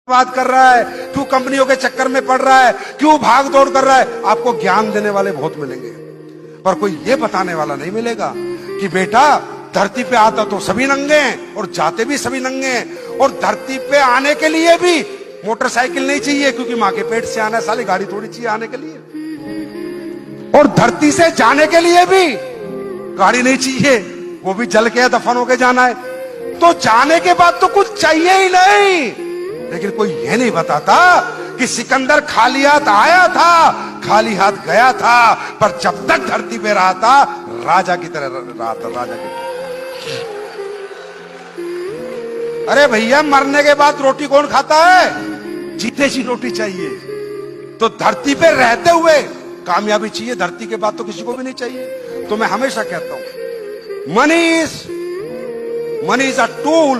बात कर रहा है, क्यों कंपनियों के चक्कर में पड़ रहा है, क्यों भाग दौड़ कर रहा है। आपको ज्ञान देने वाले बहुत मिलेंगे, पर कोई ये बताने वाला नहीं मिलेगा कि बेटा धरती पे आता तो सभी नंगे हैं और जाते भी सभी नंगे हैं, और धरती पे आने के लिए भी मोटरसाइकिल नहीं चाहिए, क्योंकि माँ के पेट से आना है, साली गाड़ी थोड़ी चाहिए आने के लिए। और धरती से जाने के लिए भी गाड़ी नहीं चाहिए, वो भी जल के दफन होके जाना है। तो जाने के बाद तो कुछ चाहिए ही नहीं। लेकिन कोई ये नहीं बताता कि सिकंदर खाली हाथ आया था, खाली हाथ गया था, पर जब तक धरती पे रहा था राजा की तरह रहा था, राजा की तरह। अरे भैया, मरने के बाद रोटी कौन खाता है? जीते जी रोटी चाहिए। तो धरती पे रहते हुए कामयाबी चाहिए, धरती के बाद तो किसी को भी नहीं चाहिए। तो मैं हमेशा कहता हूं, money is a tool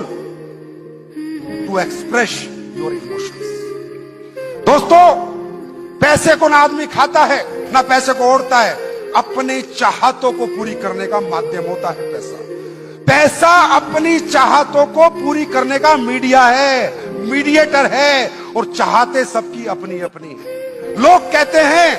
to express your emotions. दोस्तों, पैसे को ना आदमी खाता है ना पैसे को ओढ़ता है, अपनी चाहतों को पूरी करने का माध्यम होता है पैसा। पैसा अपनी चाहतों को पूरी करने का मीडिया है, मीडिएटर है, और चाहते सबकी अपनी अपनी है। लोग कहते हैं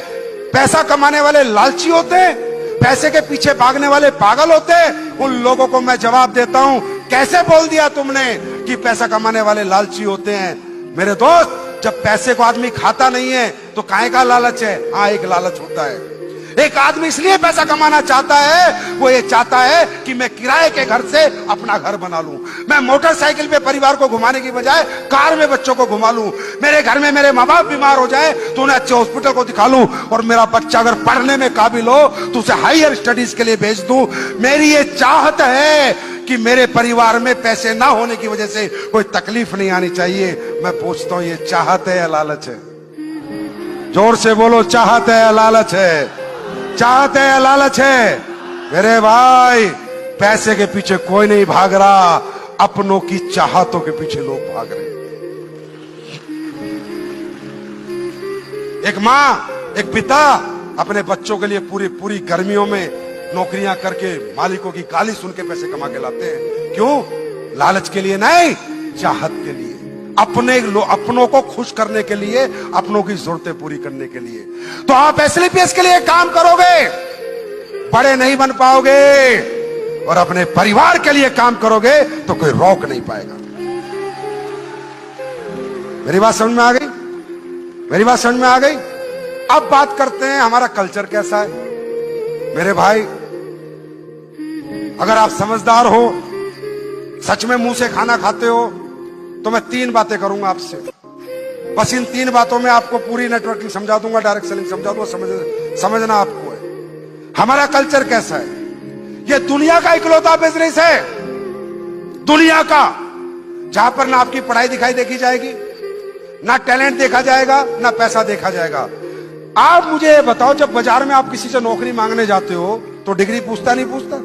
पैसा कमाने वाले लालची होते हैं, पैसे के पीछे भागने वाले पागल होते हैं। उन लोगों को मैं जवाब देता हूं, कैसे बोल दिया तुमने कि पैसा कमाने वाले लालची होते हैं? मेरे दोस्त, जब पैसे को आदमी खाता नहीं है तो काहे का लालच है? हाँ, एक लालच होता है। एक आदमी इसलिए पैसा कमाना चाहता है, वो ये चाहता है कि मैं किराए के घर से अपना घर बना लूं, मैं मोटरसाइकिल पे परिवार को घुमाने की बजाय कार में बच्चों को घुमा लूं, मेरे घर में मेरे माँ बाप बीमार हो जाए तो उन्हें अच्छे हॉस्पिटल को दिखा लूं, और मेरा बच्चा अगर पढ़ने में काबिल हो तो उसे हायर स्टडीज के लिए भेज दूं। मेरी ये चाहत है कि मेरे परिवार में पैसे ना होने की वजह से कोई तकलीफ नहीं आनी चाहिए। मैं पूछता हूं, ये चाहत है या लालच है? जोर से बोलो, चाहत है या लालच है? चाहत है या लालच है? मेरे भाई, पैसे के पीछे कोई नहीं भाग रहा, अपनों की चाहतों के पीछे लोग भाग रहे हैं। एक माँ, एक पिता अपने बच्चों के लिए पूरी गर्मियों में नौकरियां करके मालिकों की गाली सुन के पैसे कमा के लाते हैं। क्यों? लालच के लिए नहीं, चाहत के लिए, अपनों को खुश करने के लिए, अपनों की जरूरतें पूरी करने के लिए। तो आप एसएलपीएस के लिए काम करोगे, बड़े नहीं बन पाओगे, और अपने परिवार के लिए काम करोगे तो कोई रोक नहीं पाएगा। मेरी बात समझ में आ गई? मेरी बात समझ में आ गई? अब बात करते हैं हमारा कल्चर कैसा है। मेरे भाई, अगर आप समझदार हो, सच में मुंह से खाना खाते हो, तो मैं 3 बातें करूंगा आपसे। बस इन 3 बातों में आपको पूरी नेटवर्किंग समझा दूंगा, डायरेक्ट सेलिंग समझा दूंगा। समझना आपको है हमारा कल्चर कैसा है। ये दुनिया का इकलौता बिजनेस है, दुनिया का, जहां पर ना आपकी पढ़ाई दिखाई देखी जाएगी, ना टैलेंट देखा जाएगा, ना पैसा देखा जाएगा। आप मुझे बताओ, जब बाजार में आप किसी से नौकरी मांगने जाते हो तो डिग्री पूछता नहीं पूछता,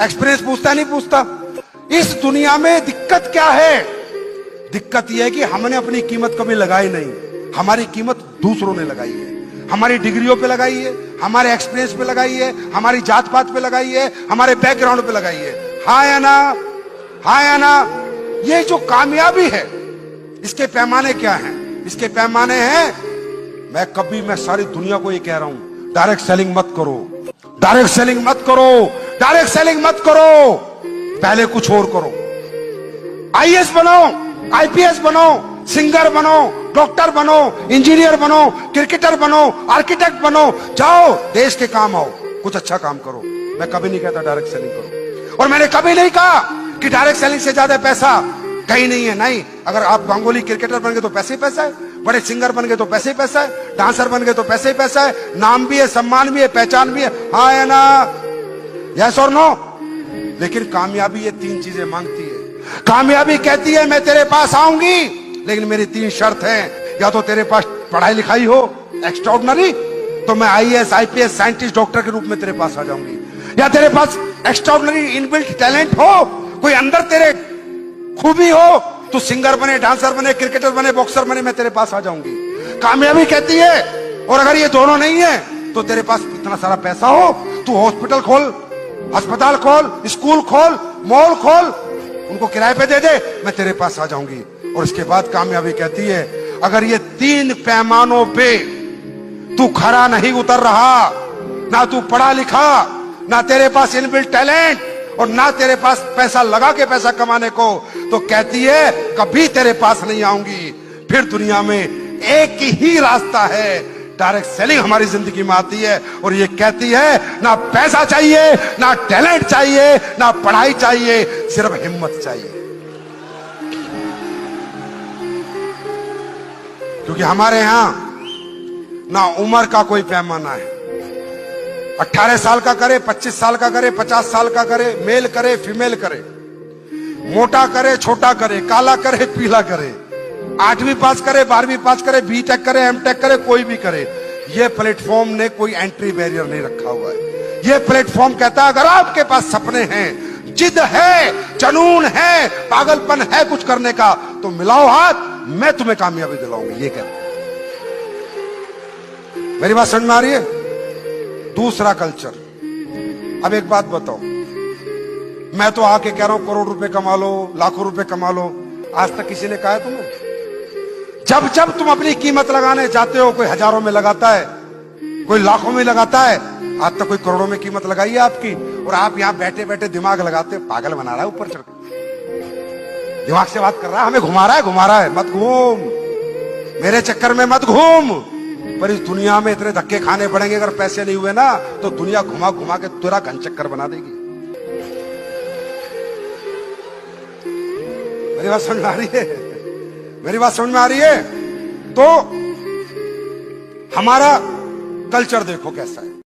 एक्सपीरियंस पूछता नहीं पूछता? इस दुनिया में दिक्कत क्या है? दिक्कत यह है कि हमने अपनी कीमत कभी लगाई नहीं, हमारी कीमत दूसरों ने लगाई है। हमारी डिग्रियों पे लगाई है, हमारे एक्सपीरियंस पे लगाई है, हमारी जात पात पे लगाई है, हमारे बैकग्राउंड पे लगाई है। हाँ या ना? हाँ या ना? ये जो कामयाबी है, इसके पैमाने क्या हैं? इसके पैमाने हैं, मैं सारी दुनिया को ये कह रहा हूं, डायरेक्ट सेलिंग मत करो, डायरेक्ट सेलिंग मत करो, डायरेक्ट सेलिंग मत करो, पहले कुछ और करो। आईएएस बनो, आईपीएस बनो, सिंगर बनो, डॉक्टर बनो, इंजीनियर बनो, क्रिकेटर बनो, आर्किटेक्ट बनो, जाओ देश के काम आओ, कुछ अच्छा काम करो। मैं कभी नहीं कहता डायरेक्ट सेलिंग करो, और मैंने कभी नहीं कहा कि डायरेक्ट सेलिंग से ज्यादा पैसा कहीं नहीं है। नहीं, अगर आप गांगुली क्रिकेटर बन गए तो पैसे ही पैसा है, बड़े सिंगर बन गए तो पैसे ही पैसा है, डांसर बन गए तो पैसे ही पैसा है, नाम भी है, सम्मान भी है, पहचान भी है। हाँ या ना? यस और नो? लेकिन कामयाबी ये 3 चीजें मांगती है। कामयाबी कहती है, मैं तेरे पास आऊंगी, लेकिन मेरी 3 शर्त हैं। या तो तेरे पास पढ़ाई लिखाई हो एक्स्ट्राऑर्डिनरी, तो मैं आईएएस, आईपीएस, साइंटिस्ट, डॉक्टर के रूप में तेरे पास आ जाऊंगी। या तेरे पास एक्स्ट्राऑर्डिनरी इनबिल्ट टैलेंट हो, कोई अंदर तेरे खूबी हो, तो सिंगर बने, डांसर बने, क्रिकेटर बने, बॉक्सर बने, मैं तेरे पास आ जाऊंगी। कामयाबी कहती है, और अगर ये दोनों नहीं है तो तेरे पास इतना सारा पैसा हो, तू हॉस्पिटल खोल, अस्पताल खोल, स्कूल खोल, मॉल खोल, उनको किराए पे दे दे, मैं तेरे पास आ जाऊंगी। और इसके बाद कामयाबी कहती है, अगर ये 3 पैमानों पे तू खरा नहीं उतर रहा, ना तू पढ़ा लिखा, ना तेरे पास इनबिल्ट टैलेंट, और ना तेरे पास पैसा लगा के पैसा कमाने को, तो कहती है कभी तेरे पास नहीं आऊंगी। फिर दुनिया में एक ही रास्ता है, डायरेक्ट सेलिंग हमारी जिंदगी में आती है और ये कहती है ना पैसा चाहिए, ना टैलेंट चाहिए, ना पढ़ाई चाहिए, सिर्फ हिम्मत चाहिए। क्योंकि हमारे यहां ना उम्र का कोई पैमाना है। 18 साल का करे, 25 साल का करे, 50 साल का करे, मेल करे, फीमेल करे, मोटा करे, छोटा करे, काला करे, पीला करे, 8वीं पास करे, 12वीं पास करे, बीटेक करे, एमटेक करे, कोई भी करे। ये प्लेटफॉर्म ने कोई एंट्री बैरियर नहीं रखा हुआ है। ये प्लेटफॉर्म कहता है अगर आपके पास सपने हैं, जिद है, जुनून है, पागलपन है कुछ करने का, तो मिलाओ हाथ, मैं तुम्हें कामयाबी दिलाऊंगा। ये कहता है। मेरी बात समझ में आ रही है? दूसरा कल्चर। अब एक बात बताओ, मैं तो आके कह रहा हूं करोड़ रुपए कमा लो, लाखों रुपए कमा लो, आज तक किसी ने कहा है तुम्हें? जब जब तुम अपनी कीमत लगाने जाते हो, कोई हजारों में लगाता है, कोई लाखों में लगाता है, आज तक कोई करोड़ों में कीमत लगाई है आपकी, और आप यहां बैठे बैठे दिमाग लगाते हो, पागल बना रहा है ऊपर चढ़ के, दिमाग से बात कर रहा है, हमें घुमा रहा है। मत घूम, मेरे चक्कर में मत घूम। पर इस दुनिया में इतने धक्के खाने पड़ेंगे, अगर पैसे नहीं हुए ना तो दुनिया घुमा घुमा के तेरा घन चक्कर बना देगी। मेरी बात समझ में आ रही है? मेरी बात समझ में आ रही है? तो हमारा कल्चर देखो कैसा है।